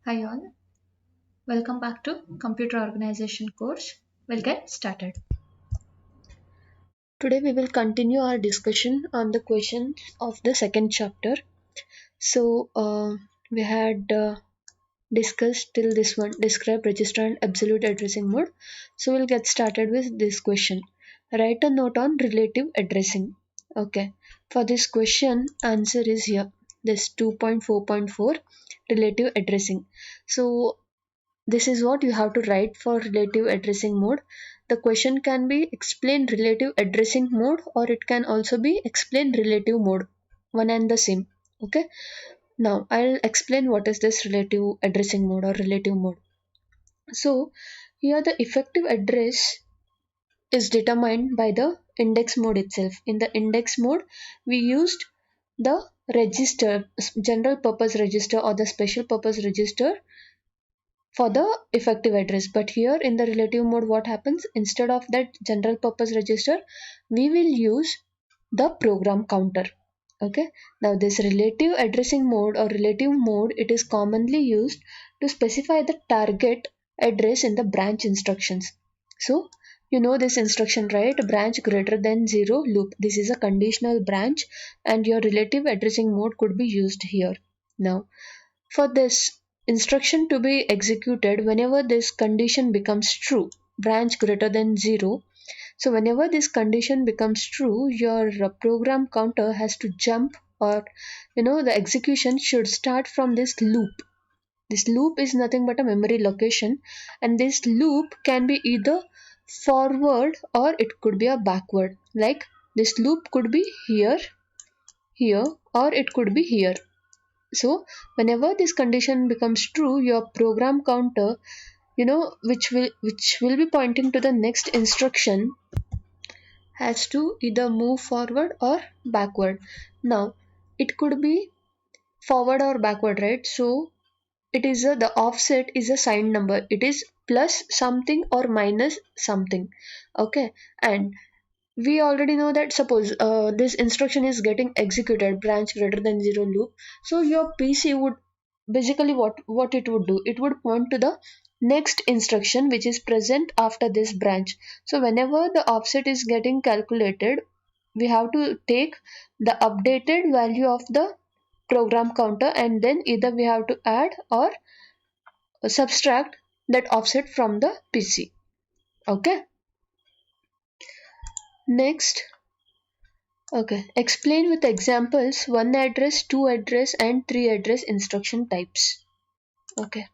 Hi all, welcome back to Computer Organization course. We'll get started. Today we will continue our discussion on the questions of the second chapter. So we had discussed till this one, describe register and absolute addressing mode. So we'll get started with this question. Write a note on relative addressing. Okay, for this question answer is here. This 2.4.4 relative addressing. So this is what you have to write for relative addressing mode. The question can be explain relative addressing mode or it can also be explain relative mode. One and the same. Okay. Now I'll explain what is this relative addressing mode or relative mode. So here the effective address is determined by the index mode itself. In the index mode we used the register, general purpose register or the special purpose register for the effective address. But here in the relative mode what happens, instead of that general purpose register we will use the program counter. Okay, now this relative addressing mode or relative mode, it is commonly used to specify the target address in the branch instructions. So you know this instruction, right? Branch greater than 0 loop. This is a conditional branch and your relative addressing mode could be used here. Now for this instruction to be executed, whenever this condition becomes true, branch greater than 0, so whenever this condition becomes true, your program counter has to jump, or the execution should start from this loop. This loop is nothing but a memory location, and this loop can be either forward or it could be a backward. Like this loop could be here, here, or it could be here. So whenever this condition becomes true, your program counter, which will be pointing to the next instruction, has to either move forward or backward. Now it could be forward or backward, right? So it is the offset is a signed number. It is plus something or minus something. Okay, and we already know that suppose this instruction is getting executed, branch greater than 0 loop. So your PC would basically what it would do, it would point to the next instruction which is present after this branch. So whenever the offset is getting calculated, we have to take the updated value of the program counter and then either we have to add or subtract that offset from the PC. Okay, next. Okay, explain with examples 1 address, 2 address and 3 address instruction types. Okay.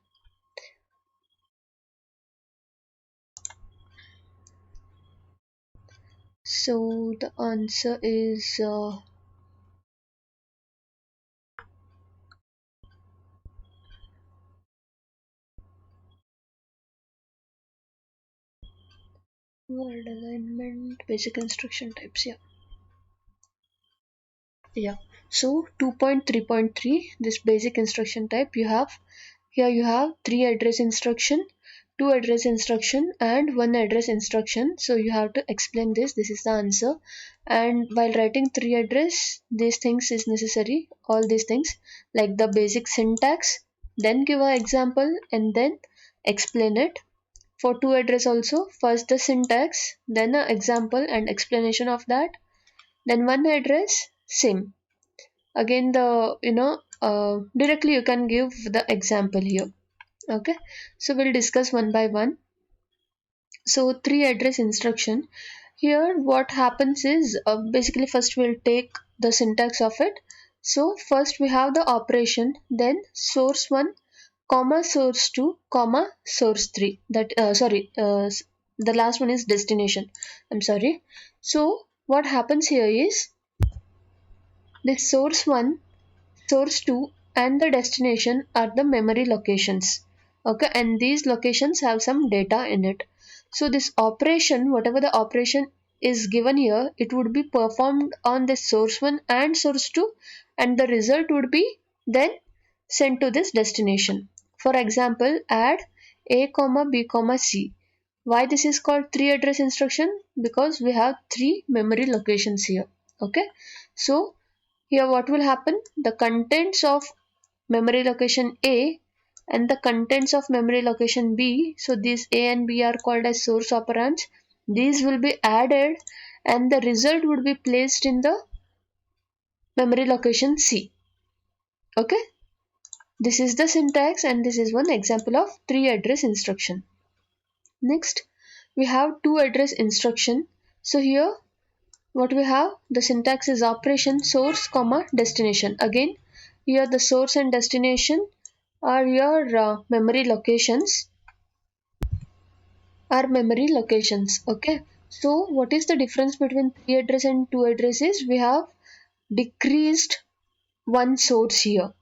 So the answer is word alignment, basic instruction types. Yeah. So 2.3.3, this basic instruction type you have. Here you have 3 address instruction, 2 address instruction and 1 address instruction. So you have to explain this. This is the answer. And while writing 3 address, these things is necessary. All these things like the basic syntax, then give an example and then explain it. For 2 address also, first the syntax, then an example and explanation of that. Then 1 address, same. Again the directly you can give the example here. Okay, so we'll discuss one by one. So 3 address instruction, here what happens is basically first we'll take the syntax of it. So first we have the operation, then source 1 comma source 2 comma source 3, that the last one is destination, I'm sorry. So what happens here is this source 1, source 2 and the destination are the memory locations. Okay, and these locations have some data in it. So this operation, whatever the operation is given here, it would be performed on this source 1 and source 2 and the result would be then sent to this destination. For example, add a comma b comma c. Why this is called 3 address instruction? Because we have 3 memory locations here. Okay, so here what will happen, the contents of memory location A and the contents of memory location B, so these A and B are called as source operands, these will be added and the result would be placed in the memory location C. Okay, this is the syntax and this is one example of 3 address instruction. Next we have 2 address instruction. So here what we have, the syntax is operation source comma destination. Again here the source and destination are your memory locations, okay. So what is the difference between 3 address and 2 addresses? We have decreased one source here,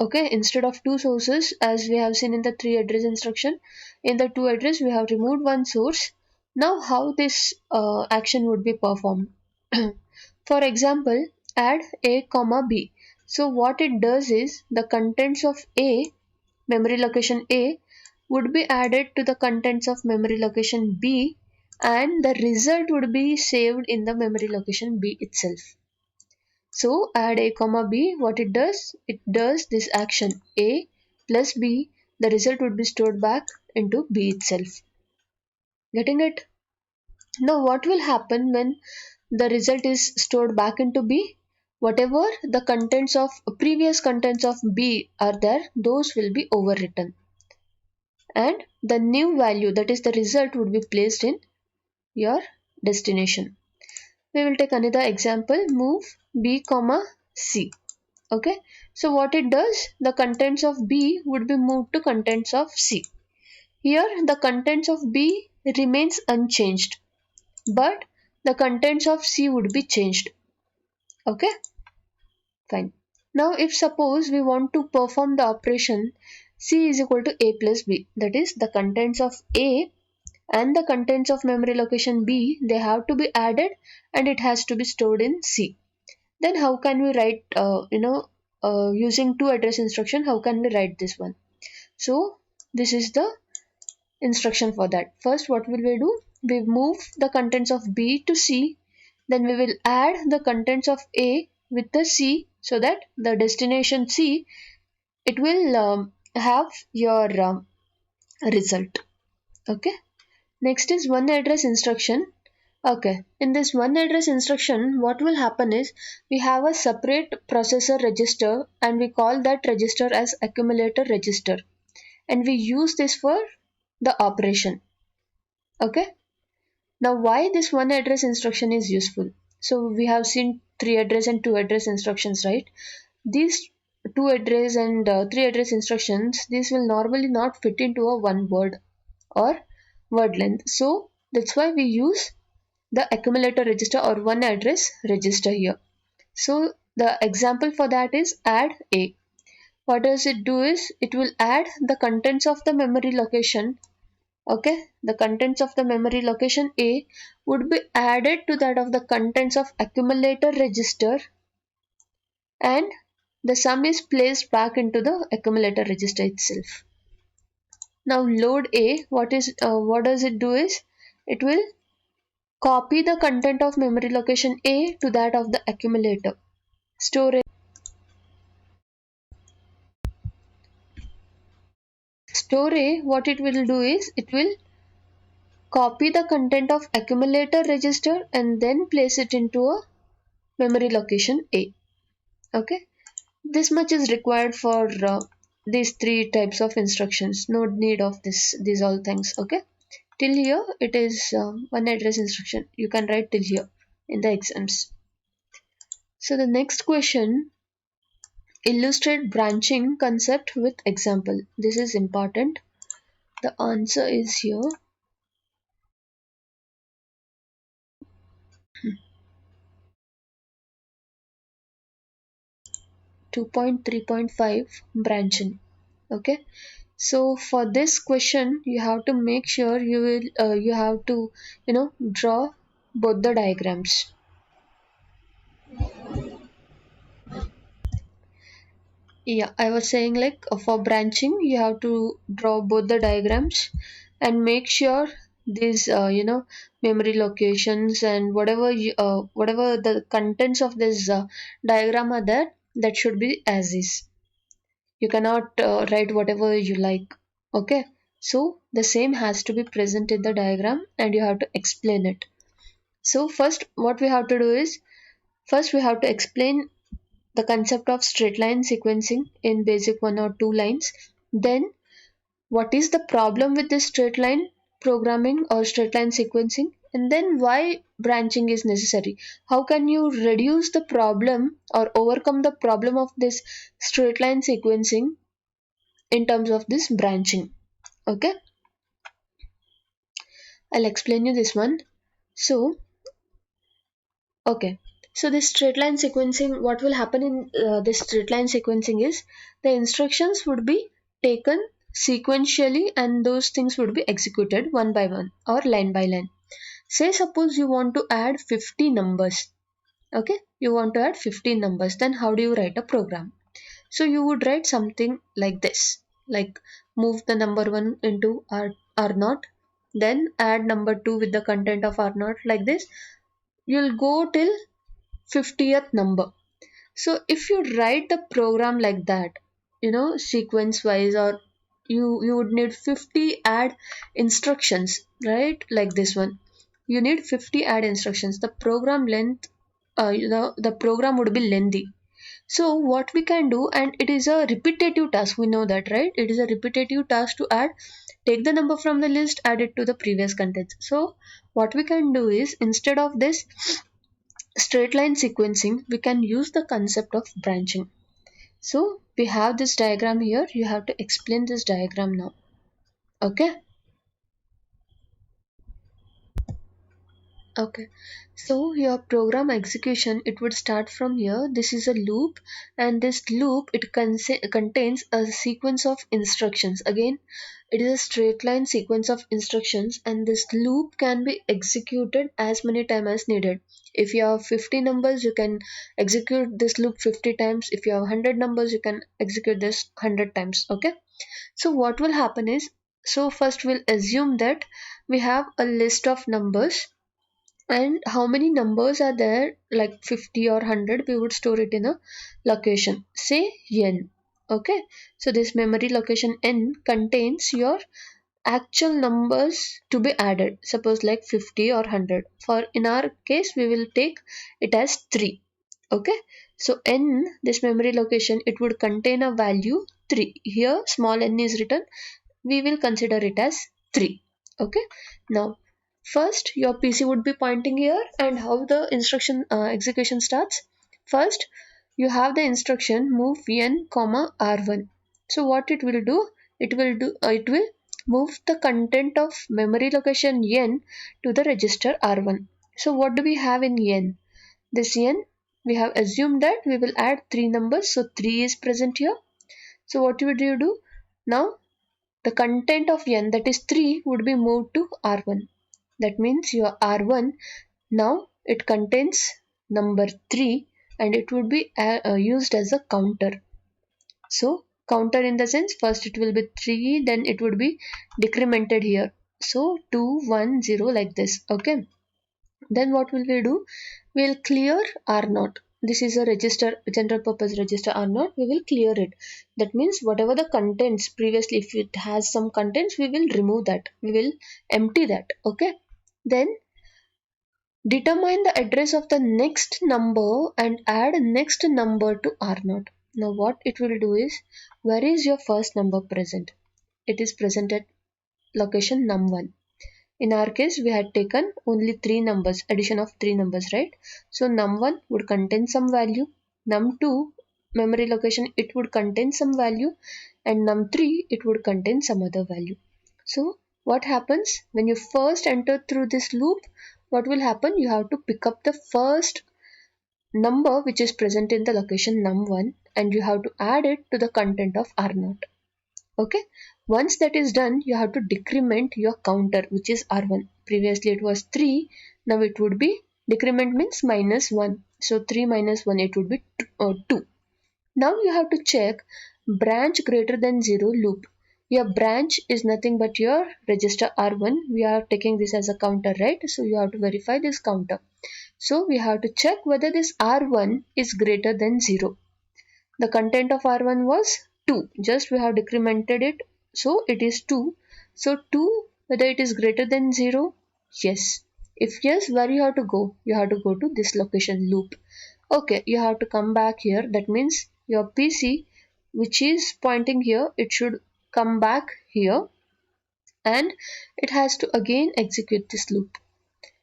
okay. Instead of 2 sources as we have seen in the 3 address instruction, in the 2 address we have removed one source. Now how this action would be performed? For example, add A comma B. So what it does is the contents of A, memory location A, would be added to the contents of memory location B and the result would be saved in the memory location B itself. So add A comma B, what it does this action A plus B, the result would be stored back into B itself. Getting it? Now what will happen when the result is stored back into B? Whatever the contents of previous contents of B are there, those will be overwritten and the new value, that is the result, would be placed in your destination. We will take another example, move B comma C. Okay, so what it does, the contents of B would be moved to contents of C. Here the contents of B remains unchanged but the contents of C would be changed. Okay, fine. Now if suppose we want to perform the operation C is equal to A plus B, that is the contents of A and the contents of memory location B, they have to be added and it has to be stored in C. Then how can we write using 2 address instruction, how can we write this one? So this is the instruction for that. First what will we do, we move the contents of B to C, then we will add the contents of A with the C so that the destination C, it will have your result. Okay, next is one address instruction. Okay, in this one address instruction what will happen is we have a separate processor register and we call that register as accumulator register and we use this for the operation. Okay, now why this one address instruction is useful? So we have seen 3 address and 2 address instructions, right? These 2 address and 3 address instructions, these will normally not fit into a one word or word length. So that's why we use the accumulator register or one address register here. So the example for that is add A. What does it do is it will add the contents of the memory location. Okay, the contents of the memory location A would be added to that of the contents of accumulator register and the sum is placed back into the accumulator register itself. Now load A, what does it do is it will copy the content of memory location A to that of the accumulator. Store A, what it will do is it will copy the content of accumulator register and then place it into a memory location A. Okay, this much is required for these 3 types of instructions. No need of these all things. Okay, till here it is one address instruction. You can write till here in the exams. So the next question, illustrate branching concept with example. This is important. The answer is here. 2.3.5 branching. Okay, so for this question you have to make sure you have to draw both the diagrams. Yeah, I was saying like for branching you have to draw both the diagrams and make sure these memory locations and whatever the contents of this diagram are there, that should be as is. You cannot write whatever you like. Okay, so the same has to be present in the diagram and you have to explain it. So first what we have to do is, first we have to explain the concept of straight line sequencing in basic 1 or 2 lines. Then what is the problem with this straight line programming or straight line sequencing, and then why branching is necessary. How can you reduce the problem or overcome the problem of this straight line sequencing in terms of this branching. Okay, I'll explain you this one. So okay, so this straight line sequencing, what will happen in this straight line sequencing is, the instructions would be taken sequentially and those things would be executed one by one or line by line. Say suppose you want to add 50 numbers. Okay, you want to add 50 numbers, then how do you write a program? So you would write something like this, like move the number 1 into R0, then add number 2 with the content of R0, like this. You'll go till 50th number. So if you write the program like that, sequence wise, or you would need 50 add instructions, right? Like this one. You need 50 add instructions. The program length, the program would be lengthy. So what we can do, and it is a repetitive task, we know that, right? It is a repetitive task to add, take the number from the list, add it to the previous contents. So what we can do is, instead of this straight line sequencing, we can use the concept of branching. So we have this diagram here, you have to explain this diagram now. Okay. Okay, so your program execution, it would start from here. This is a loop, and this loop, it contains a sequence of instructions. Again, it is a straight line sequence of instructions, and this loop can be executed as many times as needed. If you have 50 numbers, you can execute this loop 50 times. If you have 100 numbers, you can execute this 100 times. Okay, so what will happen is, so first we'll assume that we have a list of numbers, and how many numbers are there, like 50 or 100, we would store it in a location, say n. Okay, so this memory location n contains your actual numbers to be added, suppose like 50 or 100. For in our case we will take it as 3. Okay, so n, this memory location, it would contain a value 3. Here small n is written, we will consider it as 3. Okay, now first your PC would be pointing here, and how the instruction execution starts. First you have the instruction move n comma r1. So what it will do, it will move the content of memory location n to the register r1. So what do we have in n? This n, we have assumed that we will add 3 numbers, so 3 is present here. So what would you do now? The content of n, that is 3, would be moved to r1. That means your r1 now, it contains number 3, and it would be used as a counter. So counter in the sense, first it will be 3, then it would be decremented here. So 2, 1, 0, like this. Okay, then what will we do? We'll clear R0. This is a register, general purpose register R0. We will clear it. That means whatever the contents previously, if it has some contents, we will remove that. We will empty that. Okay, then determine the address of the next number and add next number to R0. Now what it will do is, where is your first number present? It is present at location num1. In our case, we had taken only 3 numbers, addition of 3 numbers, right? So num1 would contain some value, num2 memory location, it would contain some value, and num3 it would contain some other value. So what happens when you first enter through this loop? What will happen? You have to pick up the first number which is present in the location num1, and you have to add it to the content of R0. Okay, once that is done, you have to decrement your counter, which is R1. Previously it was 3, now it would be, decrement means minus 1. So 3 minus 1, it would be 2. Now you have to check branch greater than 0 loop. Your branch is nothing but your register R1. We are taking this as a counter, right? So you have to verify this counter. So we have to check whether this R1 is greater than 0. The content of R1 was 2. Just we have decremented it, so it is 2. So 2, whether it is greater than 0? Yes. If yes, where you have to go? You have to go to this location loop. Okay, you have to come back here. That means your PC, which is pointing here, it should come back here, and it has to again execute this loop.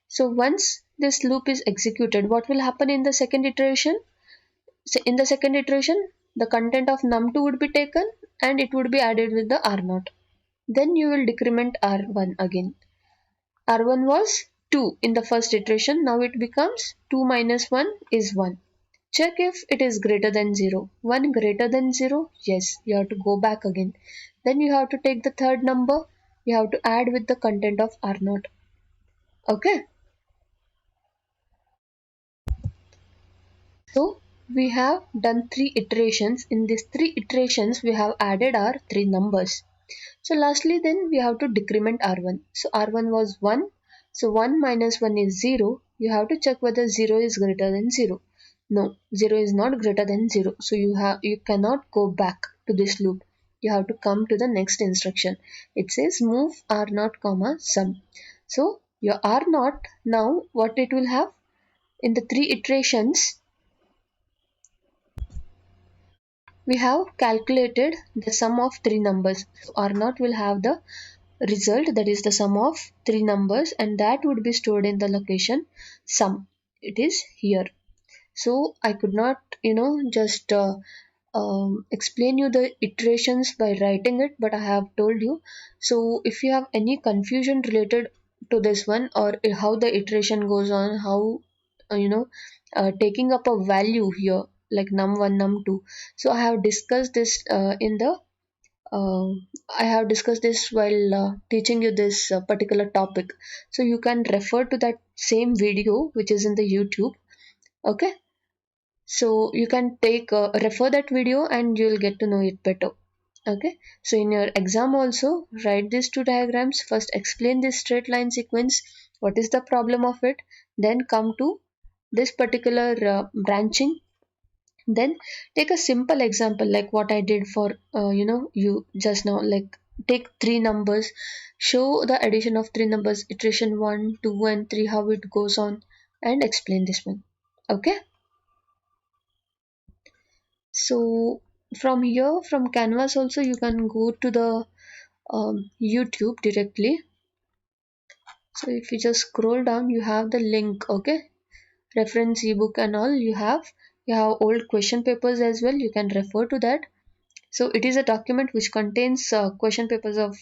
So once this loop is executed, what will happen in the second iteration? So in the second iteration, the content of num2 would be taken and it would be added with the r0. Then you will decrement r1 again. R1 was 2 in the first iteration. Now it becomes 2 minus 1 is 1. Check if it is greater than 0. 1 greater than 0? Yes, you have to go back again. Then you have to take the third number. You have to add with the content of R0. Okay. So we have done 3 iterations. In these 3 iterations, we have added our 3 numbers. So lastly then we have to decrement R1. So R1 was 1. So 1 minus 1 is 0. You have to check whether 0 is greater than 0. No, 0 is not greater than 0. So you cannot go back to this loop. You have to come to the next instruction. It says move R0 comma sum. So your R0 now what it will have in the 3 iterations, we have calculated the sum of 3 numbers. So R0 will have the result, that is the sum of 3 numbers, and that would be stored in the location sum. It is here. So I could not just explain you the iterations by writing it, but I have told you. So if you have any confusion related to this one, or how the iteration goes on, how taking up a value here like num1 num2, so I have discussed this in the uh, I have discussed this while teaching you this particular topic. So you can refer to that same video which is in the YouTube. Okay. So you can take refer that video and you'll get to know it better. Okay. So in your exam also write these 2 diagrams. First explain this straight line sequence. What is the problem of it? Then come to this particular branching. Then take a simple example like what I did for you just now, like take 3 numbers, show the addition of 3 numbers, iteration 1 2 and 3, how it goes on, and explain this one. Okay. So from here, from canvas also, you can go to the YouTube directly. So if you just scroll down, you have the link. Okay, reference ebook and all. You have old question papers as well, you can refer to that. So it is a document which contains question papers of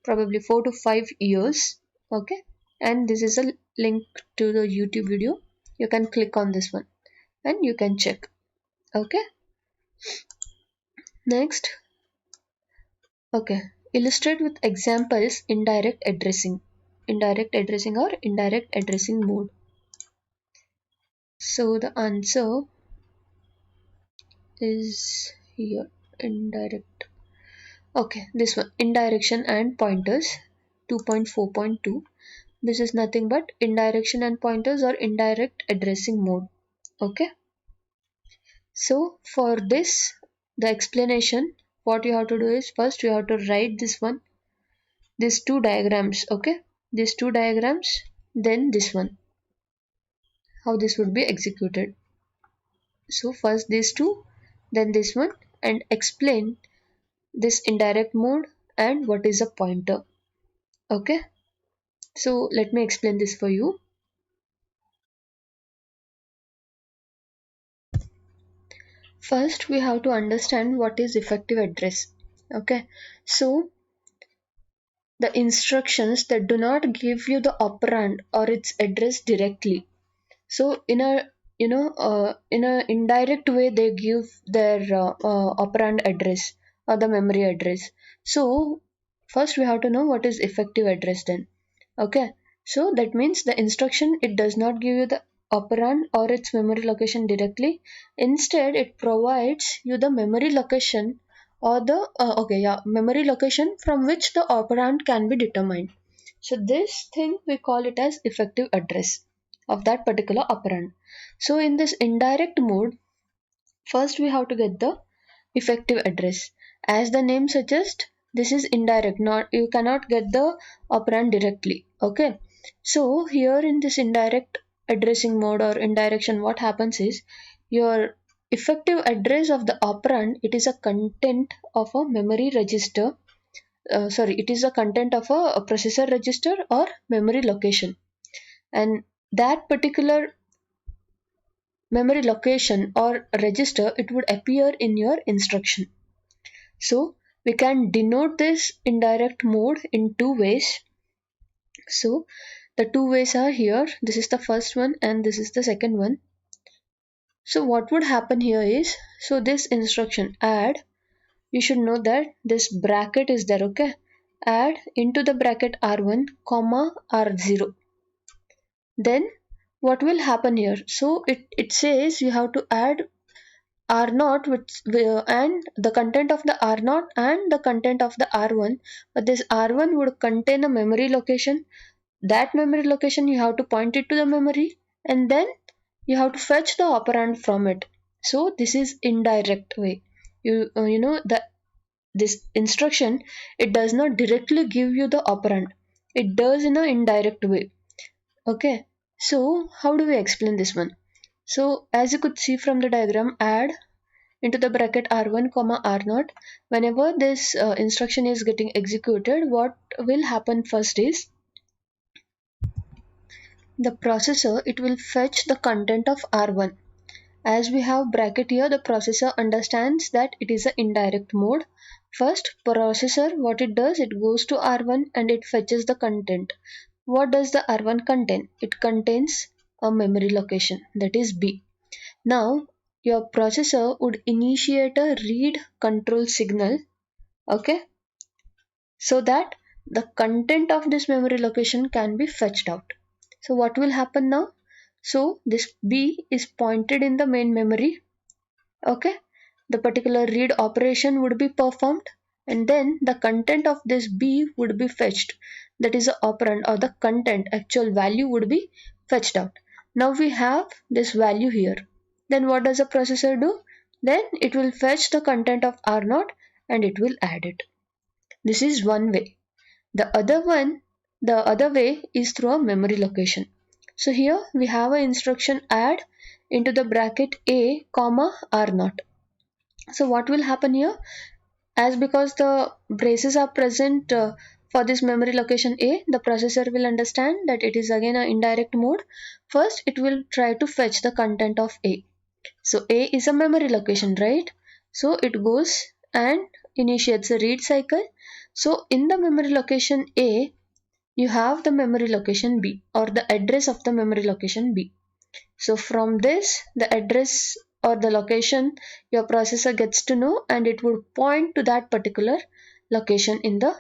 probably 4 to 5 years. Okay, and this is a link to the YouTube video. You can click on this one and you can check. Okay. Next, okay, illustrate with examples indirect addressing or indirect addressing mode. So the answer is here, indirect. Okay, this one, indirection and pointers 2.4.2. This is nothing but indirection and pointers or indirect addressing mode. Okay. So for this, the explanation, what you have to do is first you have to write this one, these 2 diagrams. Okay, these 2 diagrams, then this one, how this would be executed. So first these 2, then this one, and explain this indirect mode and what is a pointer. Okay. So let me explain this for you. First we have to understand what is effective address. Okay, so the instructions that do not give you the operand or its address directly. So in a indirect way they give their operand address or the memory address. So first we have to know what is effective address then. Okay, so that means the instruction, it does not give you the operand or its memory location directly. Instead it provides you the memory location or the memory location from which the operand can be determined. So this thing we call it as effective address of that particular operand. So in this indirect mode, first we have to get the effective address. As the name suggests, this is indirect, not you cannot get the operand directly. Okay, so here in this indirect addressing mode or indirection, what happens is your effective address of the operand, it is a content of a memory register. It is a content of a processor register or memory location, and that particular memory location or register, it would appear in your instruction. So we can denote this indirect mode in two ways. So the two ways are here. This is the first one and this is the second one. So what would happen here is, so this instruction add, you should know that this bracket is there, okay? Add into the bracket R1 comma R0. Then what will happen here? So it says you have to add R0 and the content of the R0 and the content of the R1, but this R1 would contain a memory location. That memory location you have to point it to the memory and then you have to fetch the operand from it. So this is indirect way. You know that this instruction, it does not directly give you the operand. It does in an indirect way. Okay. So how do we explain this one? So as you could see from the diagram, add into the bracket R1 comma R0. Whenever this instruction is getting executed, what will happen first is the processor, it will fetch the content of R1. As we have bracket here, the processor understands that it is an indirect mode. First, processor, what it does, it goes to R1 and it fetches the content. What does the R1 contain? It contains a memory location, that is B. Now your processor would initiate a read control signal, okay, so that the content of this memory location can be fetched out. So what will happen now? So this B is pointed in the main memory, okay, the particular read operation would be performed and then the content of this B would be fetched, that is the operand or the content actual value would be fetched out. Now we have this value here. Then what does the processor do? Then it will fetch the content of R0 and it will add it. This is one way. The other way is through a memory location. So here we have an instruction add into the bracket A comma R0. So what will happen here? As because the braces are present for this memory location A, the processor will understand that it is again an indirect mode. First, it will try to fetch the content of A. So A is a memory location, right? So it goes and initiates a read cycle. So in the memory location A, you have the memory location B or the address of the memory location B. So from this, the address or the location your processor gets to know and it would point to that particular location in the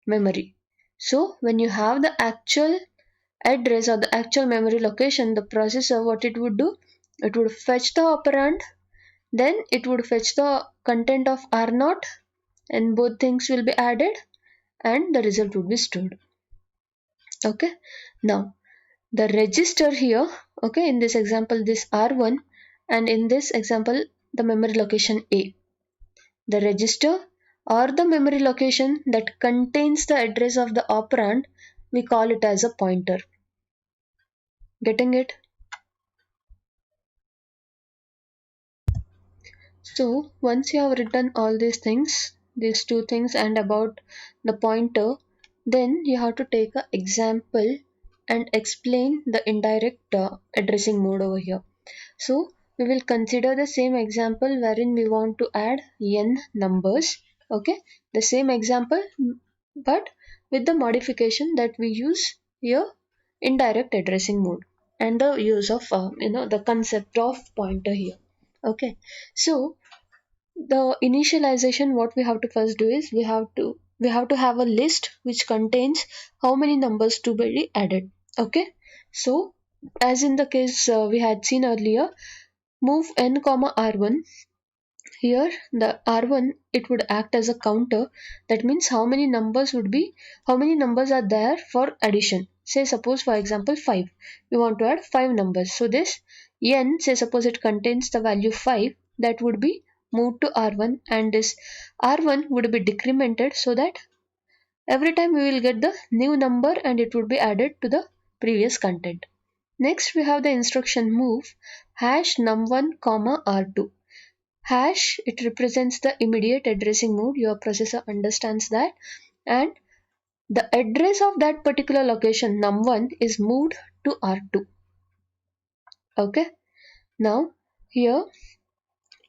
memory. So when you have the actual address or the actual memory location, the processor, what it would do, it would fetch the operand, then it would fetch the content of R0 and both things will be added and the result would be stored. Okay. Now the register here, okay, in this example this R1 and in this example the memory location A. The register or the memory location that contains the address of the operand, we call it as a pointer. Getting it? So once you have written all these things, these two things and about the pointer, then you have to take an example and explain the indirect addressing mode over here. So we will consider the same example wherein we want to add n numbers. Okay, the same example but with the modification that we use here indirect addressing mode and the use of the concept of pointer here. Okay, so the initialization, what we have to first do is we have to have a list which contains how many numbers to be added. Okay, so as in the case we had seen earlier, move n comma r1. Here the r1, it would act as a counter. That means how many numbers are there for addition. Say suppose for example 5, we want to add 5 numbers. So this n, say suppose it contains the value 5, that would be moved to R1, and this R1 would be decremented so that every time we will get the new number and it would be added to the previous content. Next we have the instruction move hash num1 comma R2. Hash, it represents the immediate addressing mode. Your processor understands that, and the address of that particular location num1 is moved to R2. Okay, now here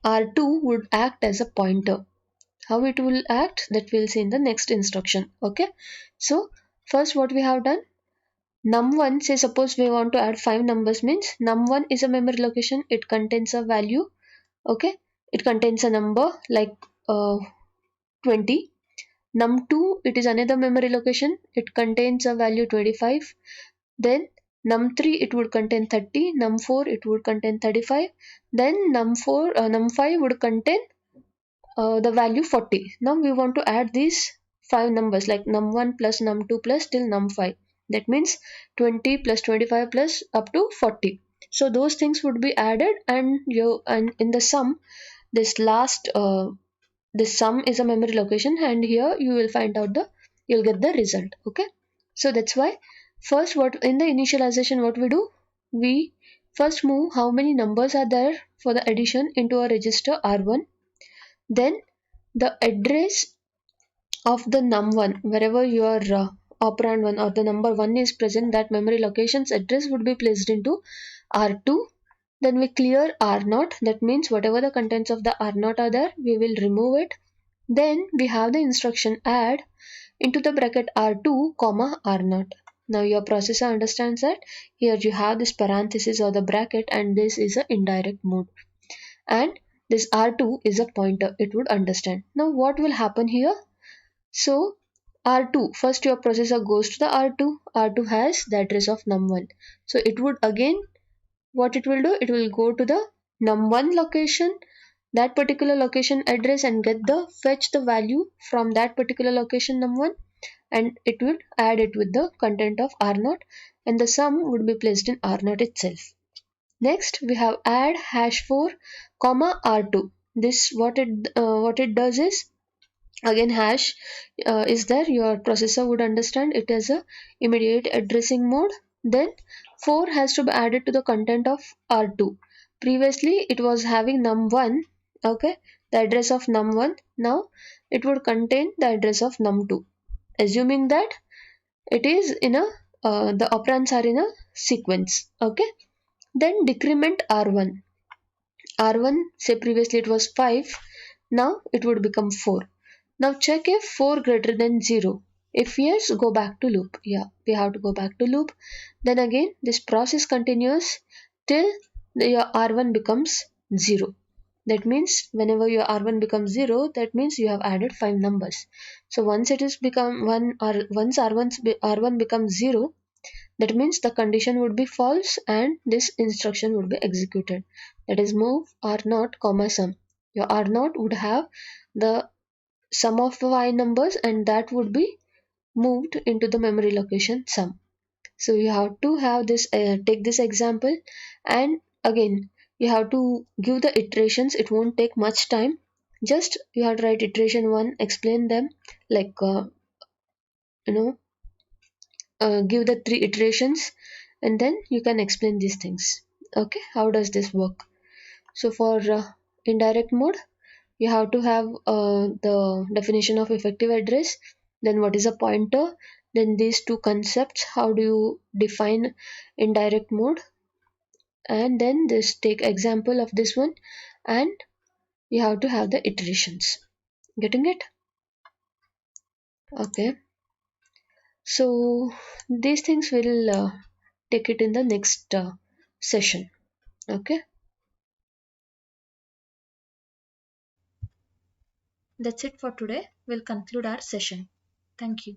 R2 would act as a pointer. How it will act, that we'll see in the next instruction. Okay, so first what we have done, num1, say suppose we want to add 5 numbers, means num1 is a memory location, it contains a value. Okay, it contains a number like 20. Num2, it is another memory location, it contains a value 25. Then num3, it would contain 30. Num4, it would contain 35. Then num5 would contain the value 40. Now we want to add these 5 numbers like num1 plus num2 plus till num5. That means 20 plus 25 plus up to 40. So those things would be added, and in the sum, this last this sum is a memory location, and here you will find out you'll get the result. Okay, so that's why first, what in the initialization, what we do, we first move how many numbers are there for the addition into a register R1. Then the address of the num1, wherever your operand 1 or the number 1 is present, that memory location's address would be placed into R2. Then we clear R0, that means whatever the contents of the R0 are there, we will remove it. Then we have the instruction add into the bracket R2 comma R0. Now your processor understands that here you have this parenthesis or the bracket, and this is an indirect mode, and this R2 is a pointer, it would understand. Now what will happen here? So R2, first your processor goes to the R2. R2 has the address of num1. So it would again, what it will do, it will go to the num1 location, that particular location address, and fetch the value from that particular location num1, and it would add it with the content of R0, and the sum would be placed in R0 itself. Next we have add hash 4 comma R2. This what it does is, again hash is there, your processor would understand it as a immediate addressing mode. Then 4 has to be added to the content of R2. Previously it was having num1, okay, the address of num1. Now it would contain the address of num2, assuming that it is in a the operands are in a sequence. Okay, then decrement R1. R1, say previously it was 5, now it would become 4. Now check if 4 greater than 0. If yes, go back to loop. Yeah, we have to go back to loop. Then again, this process continues till your R1 becomes 0. That means whenever your R1 becomes 0, that means you have added 5 numbers. So once it is become 1, or once R1 becomes 0, that means the condition would be false and this instruction would be executed. That is move R0 comma sum. Your R0 would have the sum of the y numbers, and that would be moved into the memory location sum. So you have to have this take this example, and again you have to give the iterations. It won't take much time. Just you have to write iteration 1, explain them, like you know give the 3 iterations, and then you can explain these things. Okay, how does this work? So for indirect mode, you have to have the definition of effective address, then what is a pointer, then these two concepts, how do you define indirect mode, and then this take example of this one, and you have to have the iterations. Getting it? Okay, so these things will take it in the next session. Okay, that's it for today. We'll conclude our session. Thank you.